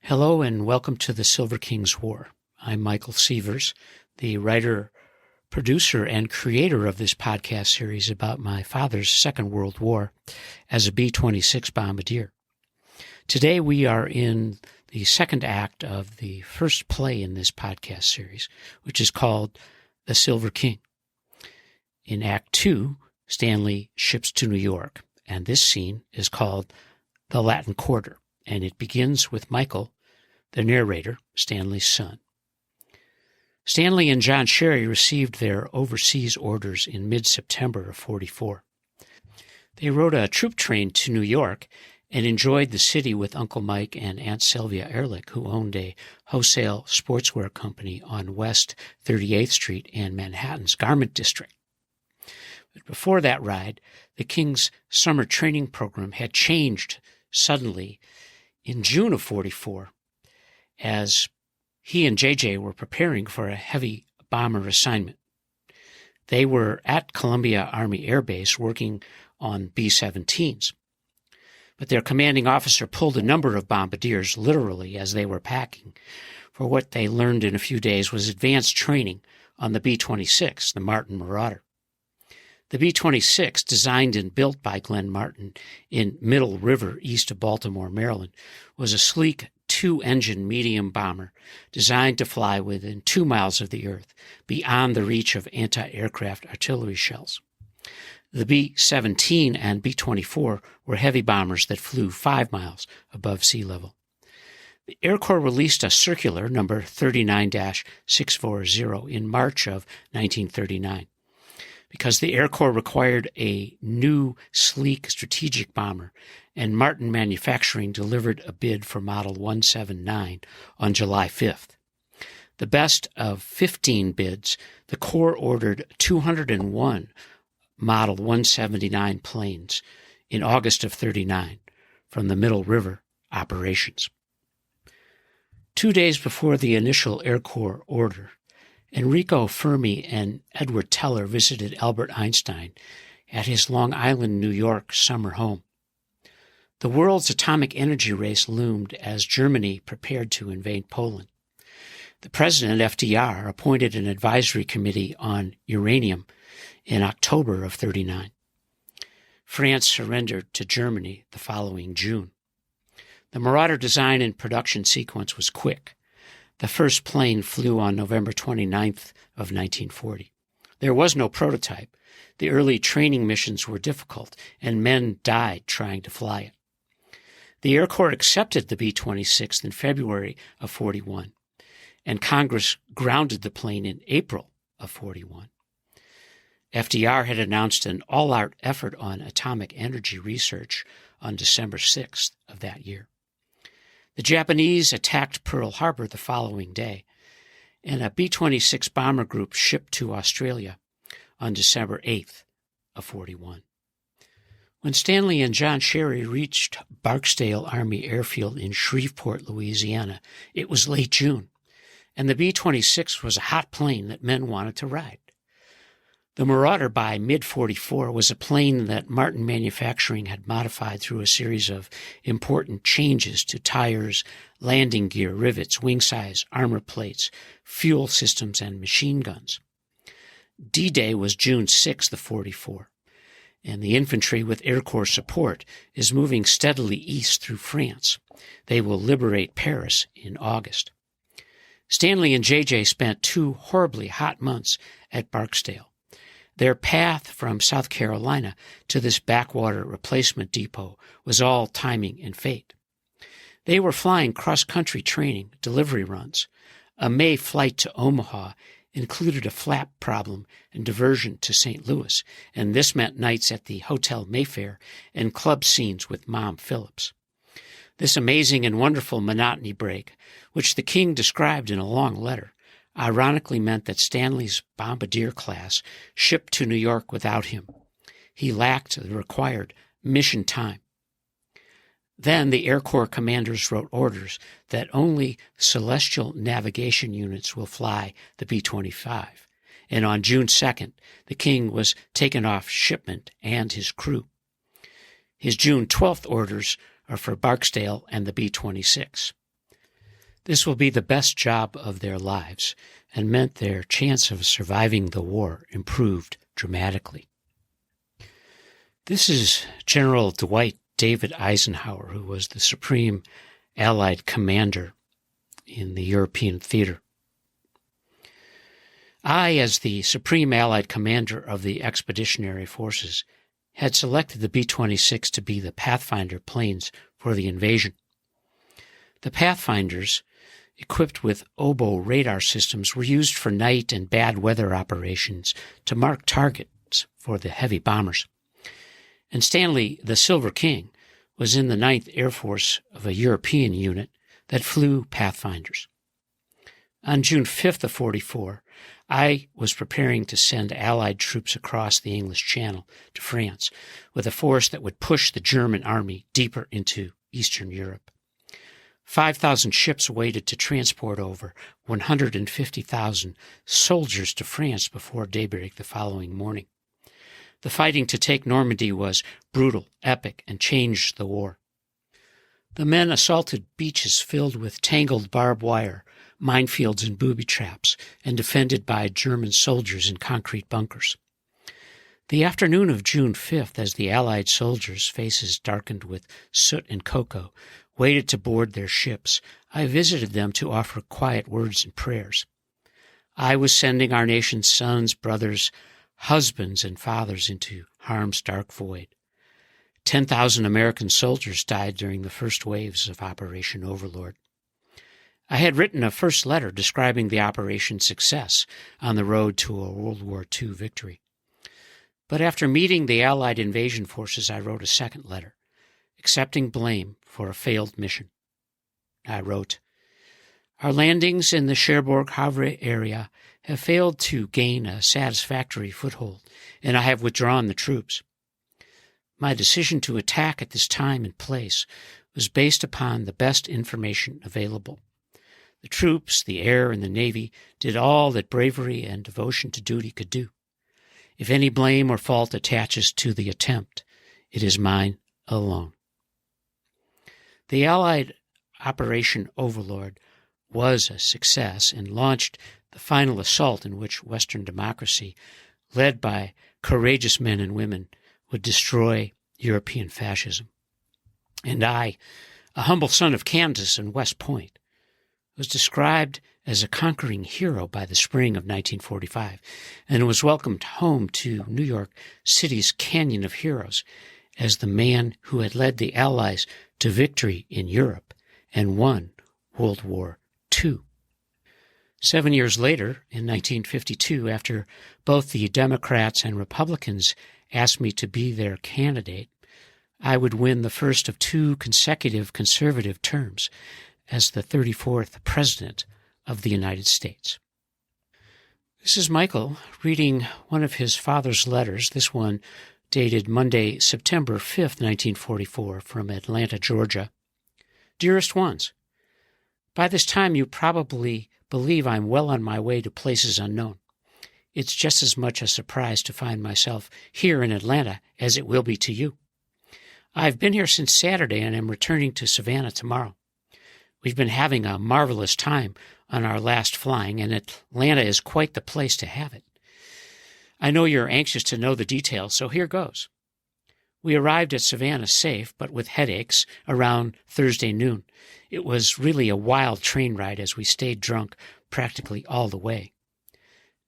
Hello and welcome to the Silver King's War. I'm Michael Sievers, the writer, producer, and creator of this podcast series about my father's Second World War as a B-26 bombardier. Today we are in the second act of the first play in this podcast series, which is called The Silver King. In Act 2, Stanley ships to New York, and this scene is called The Latin Quarter, and it begins with Michael, the narrator, Stanley's son. Stanley and John Sherry received their overseas orders in mid-September of 44. They rode a troop train to New York and enjoyed the city with Uncle Mike and Aunt Sylvia Ehrlich, who owned a wholesale sportswear company on West 38th Street and Manhattan's Garment District. But before that ride, the King's summer training program had changed suddenly in June of 44, as he and JJ were preparing for a heavy bomber assignment. They were at Columbia Army Air Base working on B-17s. But their commanding officer pulled a number of bombardiers literally as they were packing, for what they learned in a few days was advanced training on the B-26, the Martin Marauder. The B-26, designed and built by Glenn Martin in Middle River, east of Baltimore, Maryland, was a sleek two-engine medium bomber designed to fly within 2 miles of the Earth, beyond the reach of anti-aircraft artillery shells. The B-17 and B-24 were heavy bombers that flew 5 miles above sea level. The Air Corps released a circular, number 39-640, in March of 1939. Because the Air Corps required a new, sleek strategic bomber, and Martin Manufacturing delivered a bid for Model 179 on July 5th. The best of 15 bids, the Corps ordered 201 Model 179 planes in August of 39 from the Middle River operations. 2 days before the initial Air Corps order, Enrico Fermi and Edward Teller visited Albert Einstein at his Long Island, New York summer home. The world's atomic energy race loomed as Germany prepared to invade Poland. The president, FDR, appointed an advisory committee on uranium in October of 39. France surrendered to Germany the following June. The Marauder design and production sequence was quick. The first plane flew on November 29th of 1940. There was no prototype. The early training missions were difficult, and men died trying to fly it. The Air Corps accepted the B-26 in February of 41, and Congress grounded the plane in April of 41. FDR had announced an all-out effort on atomic energy research on December 6th of that year. The Japanese attacked Pearl Harbor the following day, and a B-26 bomber group shipped to Australia on December 8th of 41. When Stanley and John Sherry reached Barksdale Army Airfield in Shreveport, Louisiana, it was late June, and the B-26 was a hot plane that men wanted to ride. The Marauder by mid-44 was a plane that Martin Manufacturing had modified through a series of important changes to tires, landing gear, rivets, wing size, armor plates, fuel systems, and machine guns. D-Day was June 6th of 44, and the infantry with Air Corps support is moving steadily east through France. They will liberate Paris in August. Stanley and JJ spent 2 horribly hot months at Barksdale. Their path from South Carolina to this backwater replacement depot was all timing and fate. They were flying cross-country training, delivery runs. A May flight to Omaha included a flap problem and diversion to St. Louis, and this meant nights at the Hotel Mayfair and club scenes with Mom Phillips. This amazing and wonderful monotony break, which the King described in a long letter, ironically meant that Stanley's bombardier class shipped to New York without him. He lacked the required mission time. Then the Air Corps commanders wrote orders that only celestial navigation units will fly the B-25, and on June 2nd, the King was taken off shipment and his crew. His June 12th orders are for Barksdale and the B-26. This will be the best job of their lives and meant their chance of surviving the war improved dramatically. This is General Dwight David Eisenhower, who was the Supreme Allied Commander in the European theater. I, as the Supreme Allied Commander of the Expeditionary Forces, had selected the B-26 to be the Pathfinder planes for the invasion. The Pathfinders, equipped with oboe radar systems, were used for night and bad weather operations to mark targets for the heavy bombers. And Stanley, the Silver King, was in the 9th Air Force of a European unit that flew Pathfinders. On June 5th of 44, I was preparing to send Allied troops across the English Channel to France with a force that would push the German army deeper into Eastern Europe. 5,000 ships waited to transport over 150,000 soldiers to France before daybreak the following morning. The fighting to take Normandy was brutal, epic, and changed the war. The men assaulted beaches filled with tangled barbed wire, minefields and booby traps, and defended by German soldiers in concrete bunkers. The afternoon of June 5th, as the Allied soldiers' faces darkened with soot and cocoa, waited to board their ships, I visited them to offer quiet words and prayers. I was sending our nation's sons, brothers, husbands, and fathers into harm's dark void. 10,000 American soldiers died during the first waves of Operation Overlord. I had written a first letter describing the operation's success on the road to a World War II victory. But after meeting the Allied invasion forces, I wrote a second letter, accepting blame for a failed mission. I wrote, "Our landings in the Cherbourg-Havre area have failed to gain a satisfactory foothold, and I have withdrawn the troops. My decision to attack at this time and place was based upon the best information available. The troops, the air, and the Navy did all that bravery and devotion to duty could do. If any blame or fault attaches to the attempt, it is mine alone." The Allied Operation Overlord was a success and launched the final assault in which Western democracy, led by courageous men and women, would destroy European fascism. And I, a humble son of Kansas and West Point, was described as a conquering hero by the spring of 1945 and was welcomed home to New York City's Canyon of Heroes as the man who had led the Allies to victory in Europe and won World War II. 7 years later, in 1952, after both the Democrats and Republicans asked me to be their candidate, I would win the first of 2 consecutive conservative terms as the 34th President of the United States. This is Michael reading one of his father's letters, this one dated Monday, September 5th, 1944, from Atlanta, Georgia. Dearest ones, by this time you probably believe I'm well on my way to places unknown. It's just as much a surprise to find myself here in Atlanta as it will be to you. I've been here since Saturday and am returning to Savannah tomorrow. We've been having a marvelous time on our last flying, and Atlanta is quite the place to have it. I know you're anxious to know the details, so here goes. We arrived at Savannah safe, but with headaches, around Thursday noon. It was really a wild train ride as we stayed drunk practically all the way.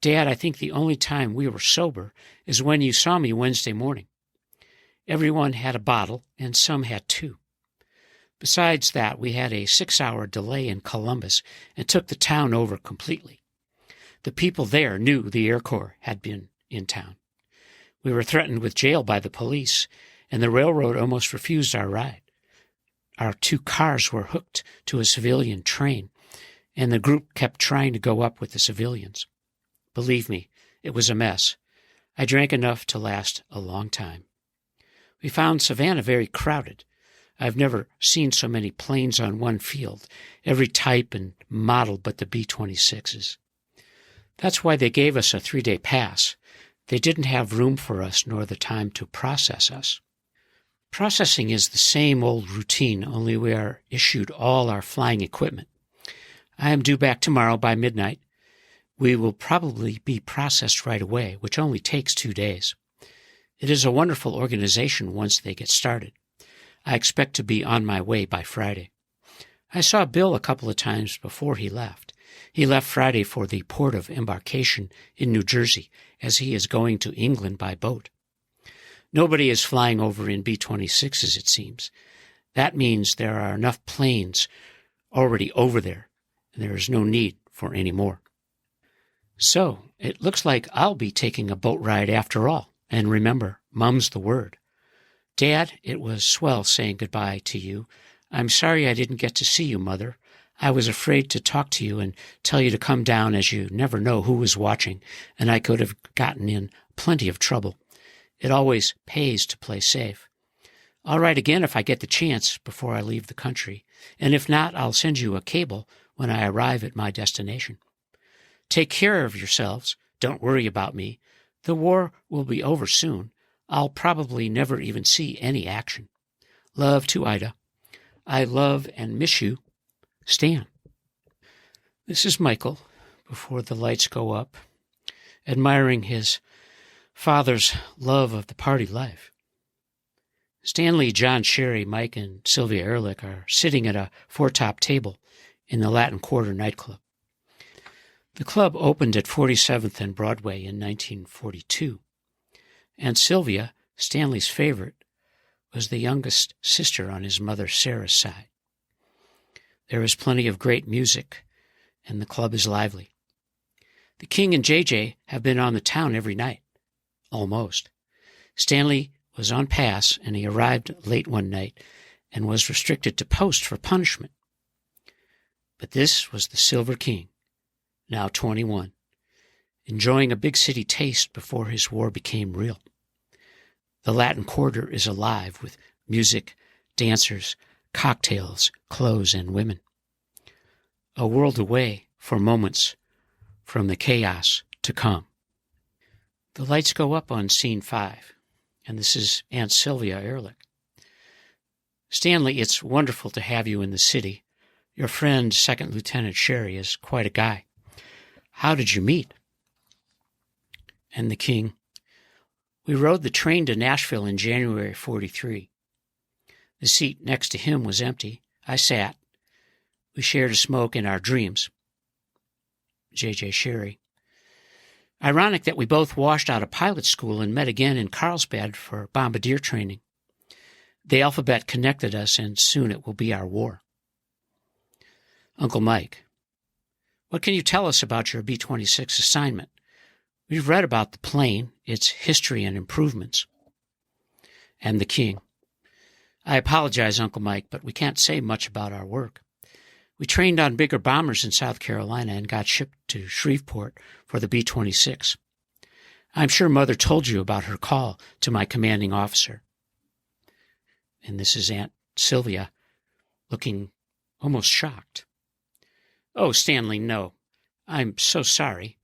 Dad, I think the only time we were sober is when you saw me Wednesday morning. Everyone had a bottle, and some had 2. Besides that, we had a 6-hour delay in Columbus and took the town over completely. The people there knew the Air Corps had been in town. We were threatened with jail by the police, and the railroad almost refused our ride. Our 2 cars were hooked to a civilian train, and the group kept trying to go up with the civilians. Believe me, it was a mess. I drank enough to last a long time. We found Savannah very crowded. I've never seen so many planes on one field, every type and model but the B-26s. That's why they gave us a 3-day pass. They didn't have room for us nor the time to process us. Processing is the same old routine, only we are issued all our flying equipment. I am due back tomorrow by midnight. We will probably be processed right away, which only takes 2 days. It is a wonderful organization once they get started. I expect to be on my way by Friday. I saw Bill a couple of times before he left. He left Friday for the port of embarkation in New Jersey, as he is going to England by boat. Nobody is flying over in B-26s, it seems. That means there are enough planes already over there, and there is no need for any more. So, it looks like I'll be taking a boat ride after all. And remember, mum's the word. Dad, it was swell saying goodbye to you. I'm sorry I didn't get to see you, Mother. I was afraid to talk to you and tell you to come down, as you never know who is watching, and I could have gotten in plenty of trouble. It always pays to play safe. I'll write again if I get the chance before I leave the country, and if not, I'll send you a cable when I arrive at my destination. Take care of yourselves. Don't worry about me. The war will be over soon. I'll probably never even see any action. Love to Ida. I love and miss you, Stan. This is Michael, before the lights go up, admiring his father's love of the party life. Stanley, John Sherry, Mike, and Sylvia Ehrlich are sitting at a four-top table in the Latin Quarter nightclub. The club opened at 47th and Broadway in 1942, and Sylvia, Stanley's favorite, was the youngest sister on his mother Sarah's side. There is plenty of great music, and the club is lively. The King and JJ have been on the town every night, almost. Stanley was on pass, and he arrived late one night and was restricted to post for punishment. But this was the Silver King, now 21, enjoying a big city taste before his war became real. The Latin Quarter is alive with music, dancers, cocktails, clothes, and women. A world away for moments from the chaos to come. The lights go up on scene 5, and this is Aunt Sylvia Ehrlich. Stanley, it's wonderful to have you in the city. Your friend, Second Lieutenant Sherry, is quite a guy. How did you meet? And the King, we rode the train to Nashville in January 43. The seat next to him was empty. I sat. We shared a smoke in our dreams. J.J. Sherry. Ironic that we both washed out of pilot school and met again in Carlsbad for bombardier training. The alphabet connected us, and soon it will be our war. Uncle Mike. What can you tell us about your B-26 assignment? We've read about the plane, its history and improvements. And the King. I apologize, Uncle Mike, but we can't say much about our work. We trained on bigger bombers in South Carolina and got shipped to Shreveport for the B-26. I'm sure Mother told you about her call to my commanding officer. And this is Aunt Sylvia, looking almost shocked. Oh, Stanley, no. I'm so sorry.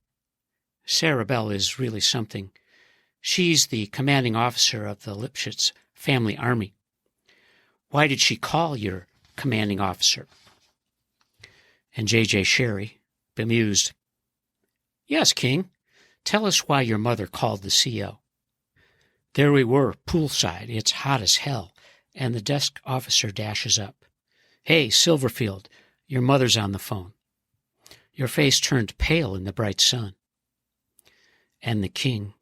Sarah Bell is really something. She's the commanding officer of the Lipschitz family army. Why did she call your commanding officer? And J.J. Sherry, bemused. Yes, King. Tell us why your mother called the CO. There we were, poolside. It's hot as hell. And the desk officer dashes up. Hey, Silverfield, your mother's on the phone. Your face turned pale in the bright sun. And the King,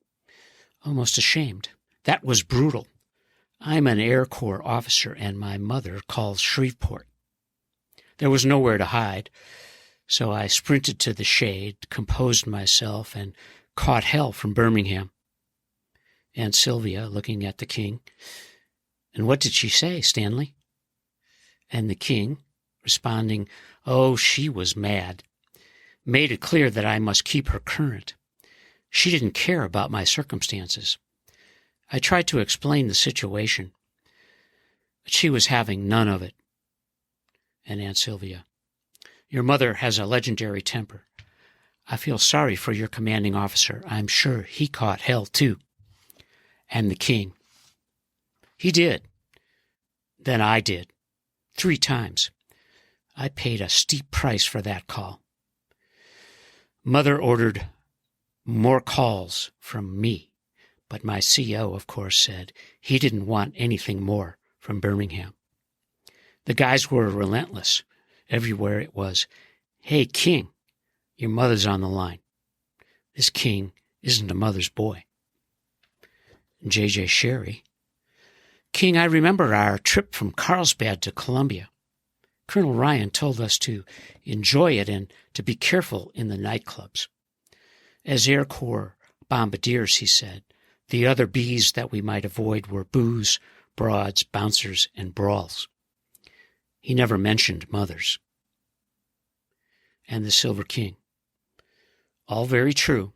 almost ashamed. That was brutal. I'm an Air Corps officer, and my mother calls Shreveport. There was nowhere to hide, so I sprinted to the shade, composed myself, and caught hell from Birmingham. Aunt Sylvia, looking at the King. And what did she say, Stanley? And the King, responding, oh, she was mad. Made it clear that I must keep her current. She didn't care about my circumstances. I tried to explain the situation, but she was having none of it. And Aunt Sylvia, your mother has a legendary temper. I feel sorry for your commanding officer. I'm sure he caught hell too. And the King, he did. Then I did. 3 times. I paid a steep price for that call. Mother ordered more calls from me, but my CO, of course, said he didn't want anything more from Birmingham. The guys were relentless. Everywhere it was, "Hey, King, your mother's on the line." This King isn't a mother's boy. J.J. Sherry: "King, I remember our trip from Carlsbad to Columbia. Colonel Ryan told us to enjoy it and to be careful in the nightclubs. As Air Corps bombardiers, he said, the other B's that we might avoid were booze, broads, bouncers, and brawls. He never mentioned mothers." And the Silver King: "All very true.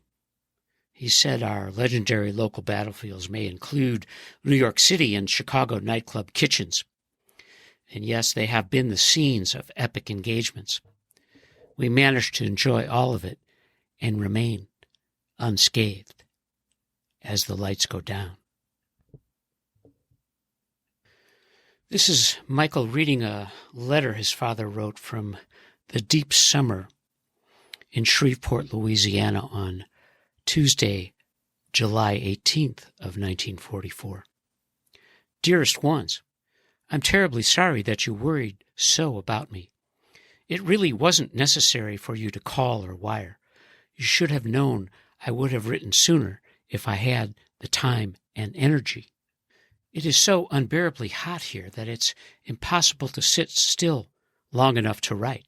He said our legendary local battlefields may include New York City and Chicago nightclub kitchens. And yes, they have been the scenes of epic engagements. We managed to enjoy all of it and remain unscathed as the lights go down." This is Michael reading a letter his father wrote from the deep summer in Shreveport, Louisiana on Tuesday, July 18th of 1944. "Dearest ones, I'm terribly sorry that you worried so about me. It really wasn't necessary for you to call or wire. You should have known I would have written sooner if I had the time and energy. It is so unbearably hot here that it's impossible to sit still long enough to write.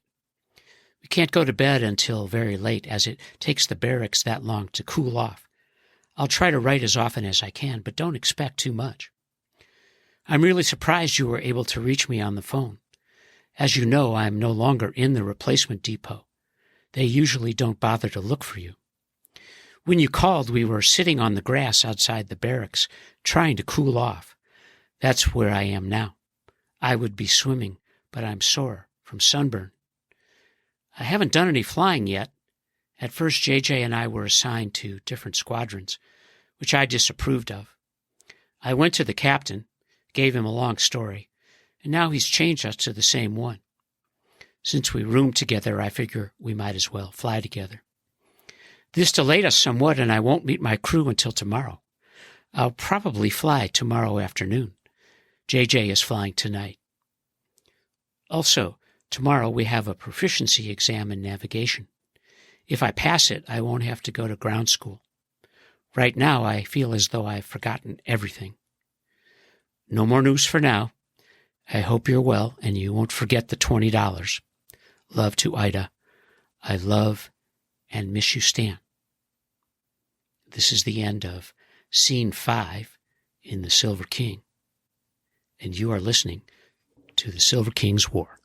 We can't go to bed until very late, as it takes the barracks that long to cool off. I'll try to write as often as I can, but don't expect too much. I'm really surprised you were able to reach me on the phone. As you know, I'm no longer in the replacement depot. They usually don't bother to look for you. When you called, we were sitting on the grass outside the barracks, trying to cool off. That's where I am now. I would be swimming, but I'm sore from sunburn. I haven't done any flying yet. At first, JJ and I were assigned to different squadrons, which I disapproved of. I went to the captain, gave him a long story, and now he's changed us to the same one. Since we roomed together, I figure we might as well fly together. This delayed us somewhat, and I won't meet my crew until tomorrow. I'll probably fly tomorrow afternoon. JJ is flying tonight. Also, tomorrow we have a proficiency exam in navigation. If I pass it, I won't have to go to ground school. Right now, I feel as though I've forgotten everything. No more news for now. I hope you're well and you won't forget the $20. Love to Ida. I love and miss you, Stan." This is the end of Scene 5 in The Silver King, and you are listening to The Silver King's War.